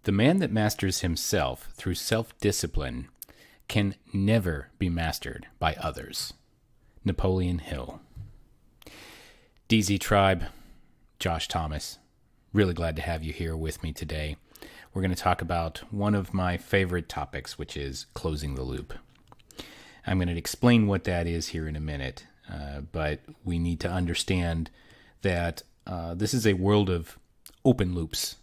The man that masters himself through self-discipline can never be mastered by others. Napoleon Hill. DZ Tribe, Josh Thomas. Really glad to have you here with me today. We're going to talk about one of my favorite topics, which is closing the loop. I'm going to explain what that is here in a minute, but we need to understand that this is a world of open loops.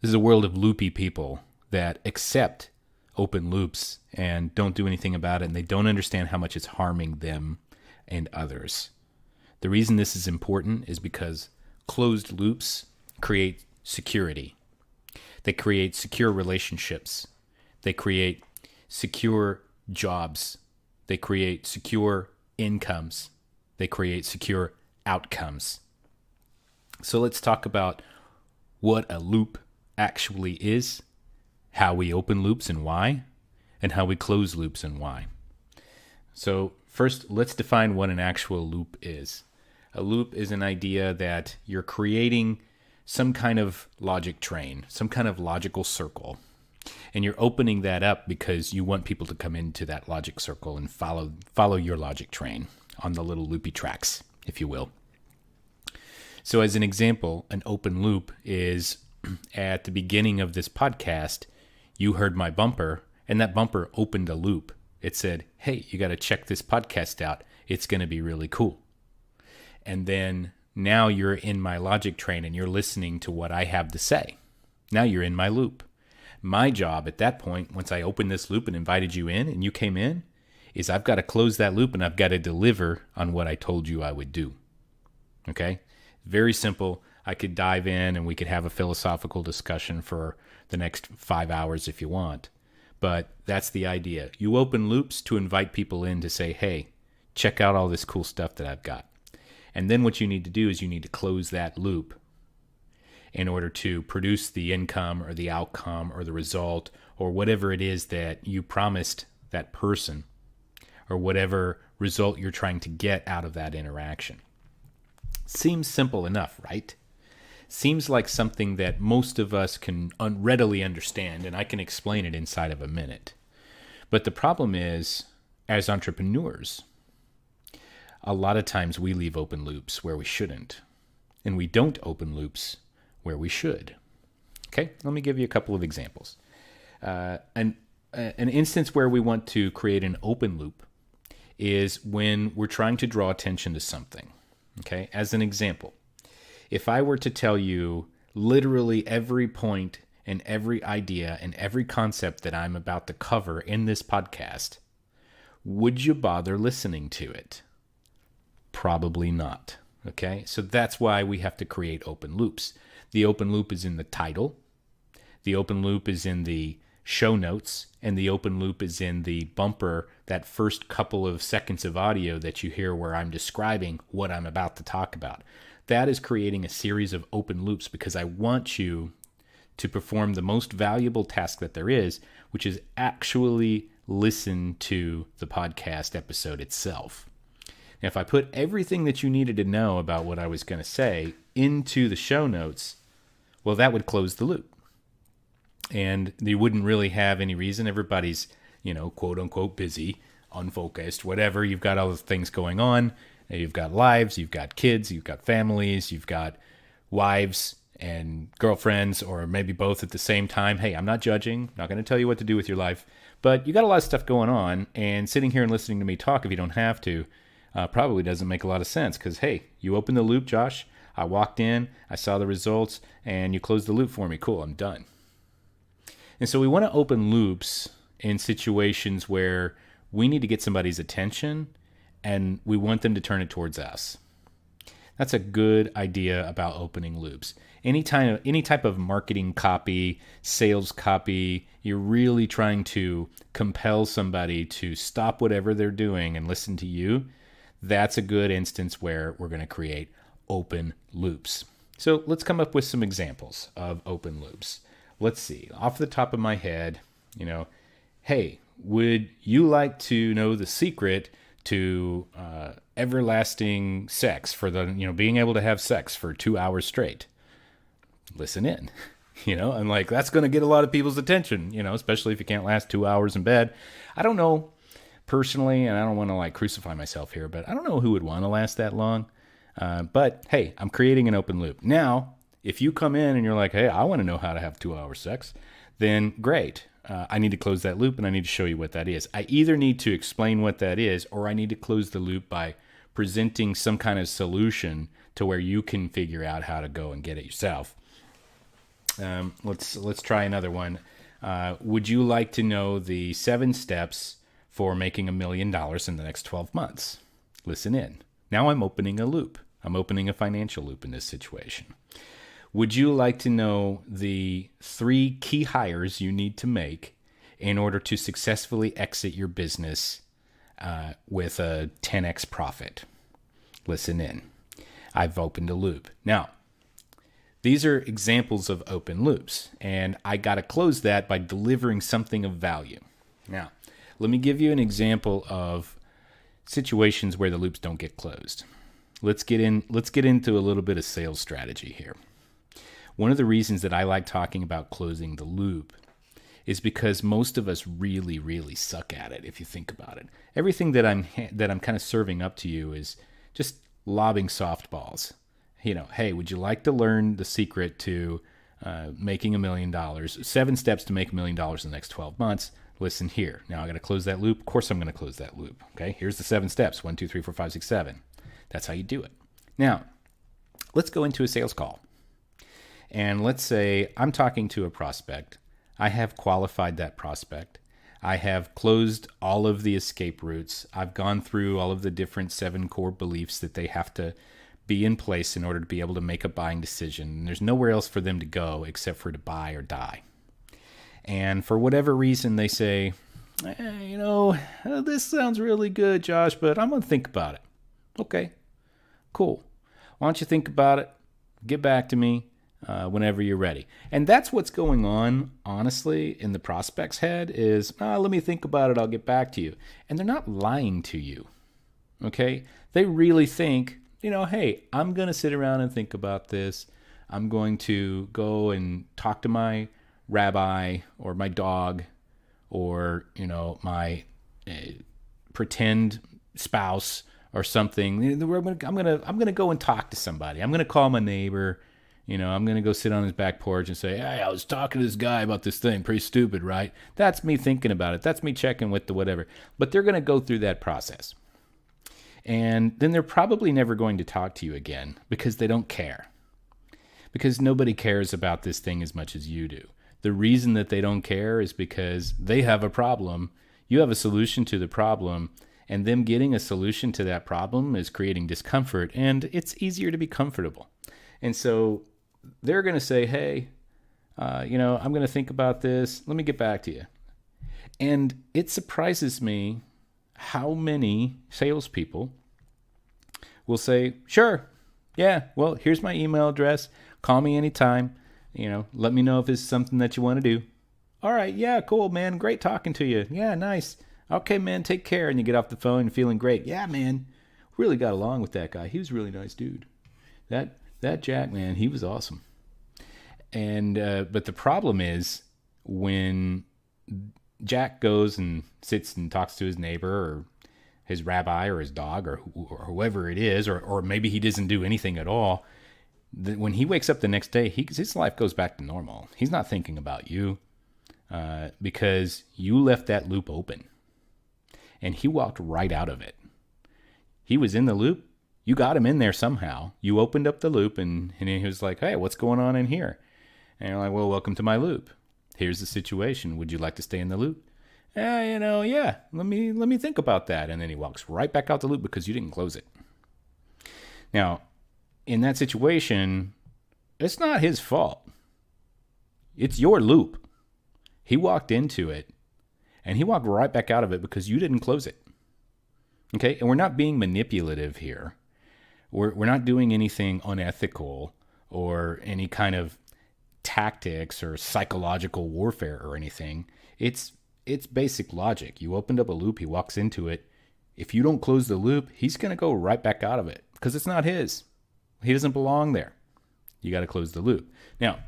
This is a world of loopy people that accept open loops and don't do anything about it, and they don't understand how much it's harming them and others. The reason this is important is because closed loops create security. They create secure relationships. They create secure jobs. They create secure incomes. They create secure outcomes. So let's talk about what a loop actually is, how we open loops and why, and how we close loops and why. So first, let's define what an actual loop is. A loop is an idea that you're creating some kind of logic train, some kind of logical circle, and you're opening that up because you want people to come into that logic circle and follow your logic train on the little loopy tracks, if you will. So as an example, an open loop is at the beginning of this podcast, you heard my bumper, and that bumper opened a loop. It said, hey, you got to check this podcast out. It's going to be really cool. And then now you're in my logic train and you're listening to what I have to say. Now you're in my loop. My job at that point, once I opened this loop and invited you in and you came in, is I've got to close that loop and I've got to deliver on what I told you I would do. Okay? Very simple. I could dive in and we could have a philosophical discussion for the next 5 hours if you want. But that's the idea. You open loops to invite people in to say, hey, check out all this cool stuff that I've got. And then what you need to do is you need to close that loop in order to produce the income or the outcome or the result or whatever it is that you promised that person or whatever result you're trying to get out of that interaction. Seems simple enough, right? Seems like something that most of us can readily understand, and I can explain it inside of a minute. But the problem is, as entrepreneurs, a lot of times we leave open loops where we shouldn't, and we don't open loops where we should. Okay, let me give you a couple of examples. An instance where we want to create an open loop is when we're trying to draw attention to something. Okay, as an example, if I were to tell you literally every point and every idea and every concept that I'm about to cover in this podcast, would you bother listening to it? Probably not. Okay, so that's why we have to create open loops. The open loop is in the title, the open loop is in the show notes, and the open loop is in the bumper, that first couple of seconds of audio that you hear where I'm describing what I'm about to talk about. That is creating a series of open loops because I want you to perform the most valuable task that there is, which is actually listen to the podcast episode itself. Now, if I put everything that you needed to know about what I was going to say into the show notes, well, that would close the loop. And you wouldn't really have any reason. Everybody's, quote unquote busy, unfocused, whatever. You've got all the things going on. You've got lives, you've got kids, you've got families, you've got wives and girlfriends, or maybe both at the same time. Hey, I'm not judging, not going to tell you what to do with your life, but you got a lot of stuff going on, and sitting here and listening to me talk if you don't have to probably doesn't make a lot of sense because, hey, you opened the loop, Josh. I walked in, I saw the results, and you closed the loop for me. Cool, I'm done. And so we want to open loops in situations where we need to get somebody's attention and we want them to turn it towards us. That's a good idea about opening loops. Any type of marketing copy, sales copy, you're really trying to compel somebody to stop whatever they're doing and listen to you. That's a good instance where we're going to create open loops. So let's come up with some examples of open loops. Let's see. Off the top of my head, hey, would you like to know the secret to everlasting sex for being able to have sex for 2 hours straight? Listen in. I'm like, that's going to get a lot of people's attention, especially if you can't last 2 hours in bed. I don't know personally, and I don't want to like crucify myself here, but I don't know who would want to last that long. But hey, I'm creating an open loop. Now, if you come in and you're like, hey, I want to know how to have 2 hour sex, then great. I need to close that loop and I need to show you what that is. I either need to explain what that is, or I need to close the loop by presenting some kind of solution to where you can figure out how to go and get it yourself. Let's try another one. Would you like to know the 7 steps for making $1 million in the next 12 months? Listen in. Now I'm opening a loop. I'm opening a financial loop in this situation. Would you like to know the 3 key hires you need to make in order to successfully exit your business with a 10x profit? Listen in. I've opened a loop. Now, these are examples of open loops, and I got to close that by delivering something of value. Now, let me give you an example of situations where the loops don't get closed. Let's get into a little bit of sales strategy here. One of the reasons that I like talking about closing the loop is because most of us really, really suck at it. If you think about it, everything that I'm kind of serving up to you is just lobbing softballs. Hey, would you like to learn the secret to making $1 million? 7 steps to make $1 million in the next 12 months. Listen here. Now I got to close that loop. Of course, I'm going to close that loop. Okay, here's the 7 steps: 1, 2, 3, 4, 5, 6, 7. That's how you do it. Now, let's go into a sales call. And let's say I'm talking to a prospect. I have qualified that prospect. I have closed all of the escape routes. I've gone through all of the different 7 core beliefs that they have to be in place in order to be able to make a buying decision. And there's nowhere else for them to go except for to buy or die. And for whatever reason, they say, this sounds really good, Josh, but I'm going to think about it. Okay, cool. Why don't you think about it? Get back to me whenever you're ready. And that's what's going on, honestly, in the prospect's head is, let me think about it. I'll get back to you. And they're not lying to you. Okay? They really think, hey, I'm going to sit around and think about this. I'm going to go and talk to my rabbi or my dog or, my pretend spouse or something. I'm gonna go and talk to somebody. I'm gonna call my neighbor. I'm gonna go sit on his back porch and say, "Hey, I was talking to this guy about this thing. Pretty stupid, right?" That's me thinking about it. That's me checking with the whatever. But they're gonna go through that process, and then they're probably never going to talk to you again because they don't care. Because nobody cares about this thing as much as you do. The reason that they don't care is because they have a problem. You have a solution to the problem. And them getting a solution to that problem is creating discomfort, and it's easier to be comfortable. And so they're going to say, hey, I'm going to think about this. Let me get back to you. And it surprises me how many salespeople will say, sure, yeah, well, here's my email address. Call me anytime. Let me know if it's something that you want to do. All right, yeah, cool, man. Great talking to you. Yeah, nice. Okay, man, take care. And you get off the phone and feeling great. Yeah, man, really got along with that guy. He was a really nice dude. That Jack, man, he was awesome. And but the problem is when Jack goes and sits and talks to his neighbor or his rabbi or his dog or whoever it is, or maybe he doesn't do anything at all, when he wakes up the next day, his life goes back to normal. He's not thinking about you because you left that loop open. And he walked right out of it. He was in the loop. You got him in there somehow. You opened up the loop, and he was like, hey, what's going on in here? And you're like, well, welcome to my loop. Here's the situation. Would you like to stay in the loop? Yeah, let me think about that. And then he walks right back out the loop because you didn't close it. Now, in that situation, it's not his fault. It's your loop. He walked into it. And he walked right back out of it because you didn't close it. Okay? And we're not being manipulative here. We're not doing anything unethical or any kind of tactics or psychological warfare or anything. It's basic logic. You opened up a loop. He walks into it. If you don't close the loop, he's going to go right back out of it because it's not his. He doesn't belong there. You got to close the loop. Now,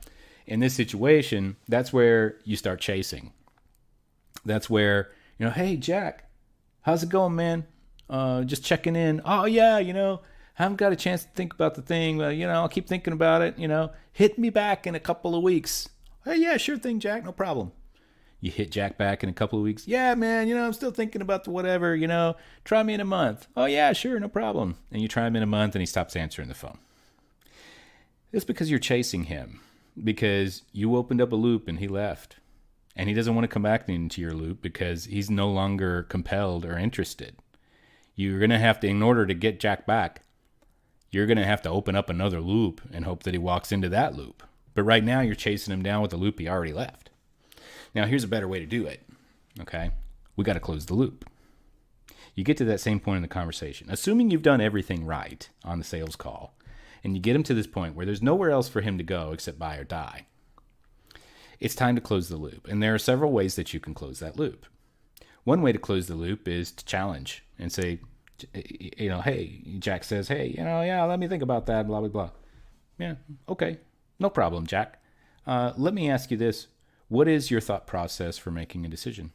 in this situation, that's where you start chasing. That's where, hey, Jack, how's it going, man? Just checking in. Oh, yeah, haven't got a chance to think about the thing. But, I'll keep thinking about it. Hit me back in a couple of weeks. Hey, yeah, sure thing, Jack. No problem. You hit Jack back in a couple of weeks. Yeah, man, I'm still thinking about the whatever, try me in a month. Oh, yeah, sure, no problem. And you try him in a month and he stops answering the phone. It's because you're chasing him, because you opened up a loop and he left. And he doesn't want to come back into your loop because he's no longer compelled or interested. You're going to have to, in order to get Jack back, you're going to have to open up another loop and hope that he walks into that loop. But right now you're chasing him down with the loop he already left. Now, here's a better way to do it, okay? We got to close the loop. You get to that same point in the conversation, assuming you've done everything right on the sales call, and you get him to this point where there's nowhere else for him to go except buy or die. It's time to close the loop, and there are several ways that you can close that loop. One way to close the loop is to challenge and say, hey, Jack says, hey, yeah, let me think about that, blah, blah, blah. Yeah, okay, no problem, Jack. Let me ask you this. What is your thought process for making a decision?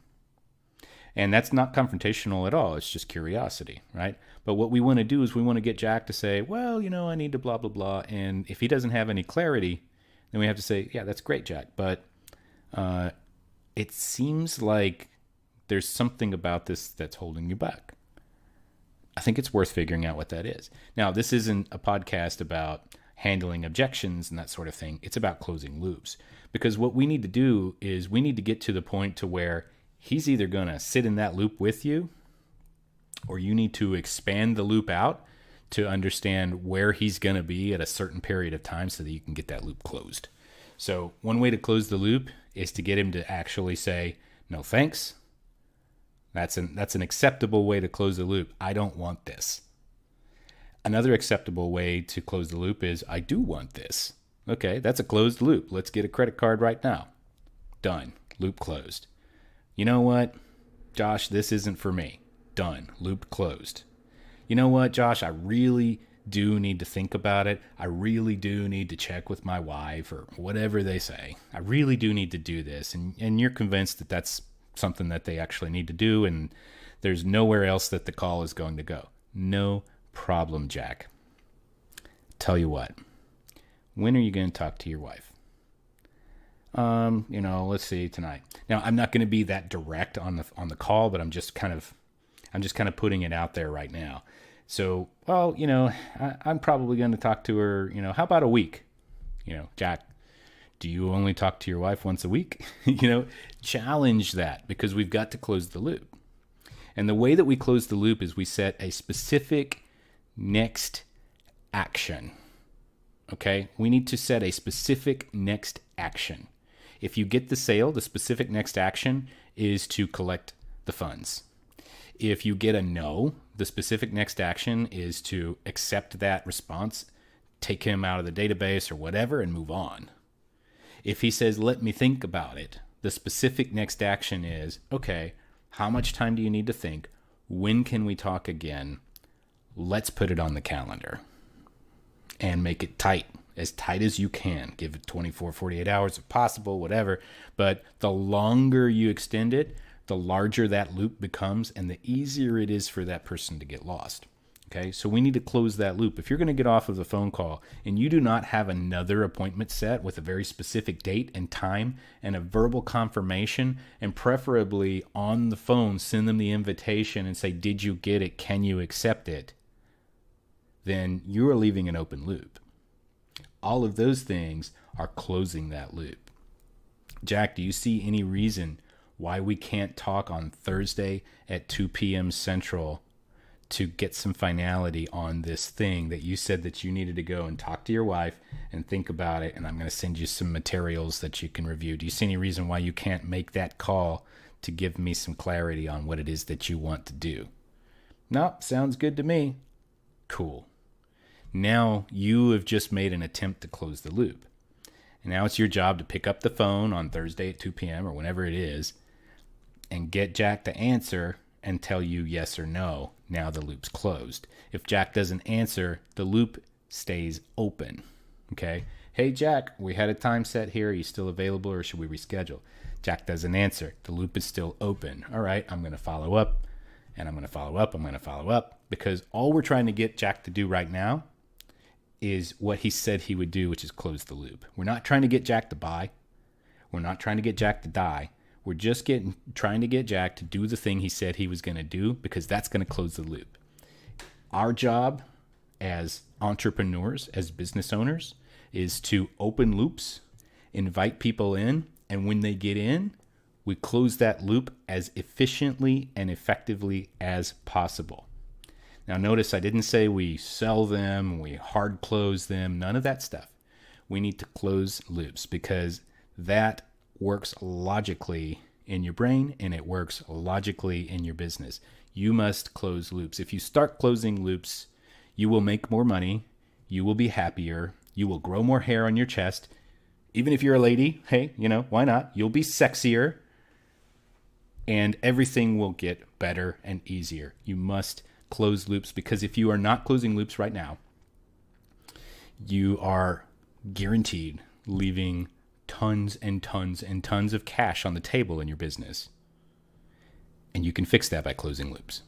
And that's not confrontational at all. It's just curiosity, right? But what we want to do is we want to get Jack to say, well, I need to blah, blah, blah. And if he doesn't have any clarity, then we have to say, yeah, that's great, Jack. But it seems like there's something about this that's holding you back. I think it's worth figuring out what that is. Now, this isn't a podcast about handling objections and that sort of thing. It's about closing loops. Because what we need to do is we need to get to the point to where he's either going to sit in that loop with you, or you need to expand the loop out to understand where he's going to be at a certain period of time so that you can get that loop closed. So one way to close the loop is to get him to actually say, no thanks. That's an acceptable way to close the loop. I don't want this. Another acceptable way to close the loop is, I do want this. Okay, that's a closed loop. Let's get a credit card right now. Done. Loop closed. You know what, Josh, this isn't for me. Done. Loop closed. You know what, Josh, I really do need to think about it. I really do need to check with my wife or whatever they say. I really do need to do this. And you're convinced that that's something that they actually need to do, and there's nowhere else that the call is going to go. No problem, Jack. Tell you what. When are you going to talk to your wife? Let's see, tonight. Now, I'm not going to be that direct on the call, but I'm just kind of putting it out there right now. So, well, I'm probably going to talk to her, how about a week? Jack, do you only talk to your wife once a week? Challenge that, because we've got to close the loop. And the way that we close the loop is we set a specific next action. Okay, we need to set a specific next action. If you get the sale, the specific next action is to collect the funds. If you get a no, the specific next action is to accept that response, take him out of the database or whatever, and move on. If he says, let me think about it, the specific next action is, okay, how much time do you need to think? When can we talk again? Let's put it on the calendar. And make it tight as you can. Give it 24, 48 hours if possible, whatever. But the longer you extend it, the larger that loop becomes and the easier it is for that person to get lost. Okay, so we need to close that loop. If you're going to get off of the phone call and you do not have another appointment set with a very specific date and time and a verbal confirmation, and preferably on the phone, send them the invitation and say, did you get it? Can you accept it? Then you are leaving an open loop. All of those things are closing that loop. Jack, do you see any reason why we can't talk on Thursday at 2 p.m. Central to get some finality on this thing that you said that you needed to go and talk to your wife and think about it, and I'm going to send you some materials that you can review? Do you see any reason why you can't make that call to give me some clarity on what it is that you want to do? Nope, sounds good to me. Cool. Now you have just made an attempt to close the loop. And now it's your job to pick up the phone on Thursday at 2 p.m. or whenever it is and get Jack to answer and tell you yes or no. Now the loop's closed. If Jack doesn't answer, the loop stays open. Okay? Hey, Jack, we had a time set here. Are you still available or should we reschedule? Jack doesn't answer. The loop is still open. All right, I'm going to follow up and I'm going to follow up. I'm going to follow up because all we're trying to get Jack to do right now is what he said he would do, which is close the loop. We're not trying to get Jack to buy. We're not trying to get Jack to die. We're just trying to get Jack to do the thing he said he was going to do because that's going to close the loop. Our job as entrepreneurs, as business owners, is to open loops, invite people in, and when they get in, we close that loop as efficiently and effectively as possible. Now notice I didn't say we sell them, we hard close them, none of that stuff. We need to close loops because that works logically in your brain and it works logically in your business. You must close loops. If you start closing loops, you will make more money, you will be happier, you will grow more hair on your chest. Even if you're a lady, hey, why not? You'll be sexier and everything will get better and easier. You must close loops because if you are not closing loops right now, you are guaranteed leaving tons and tons and tons of cash on the table in your business. And you can fix that by closing loops.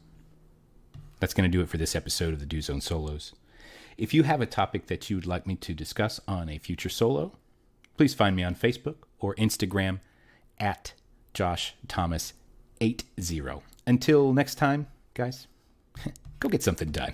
That's going to do it for this episode of the Do Zone Solos. If you have a topic that you would like me to discuss on a future solo, please find me on Facebook or Instagram at JoshThomas80. Until next time, guys, go get something done.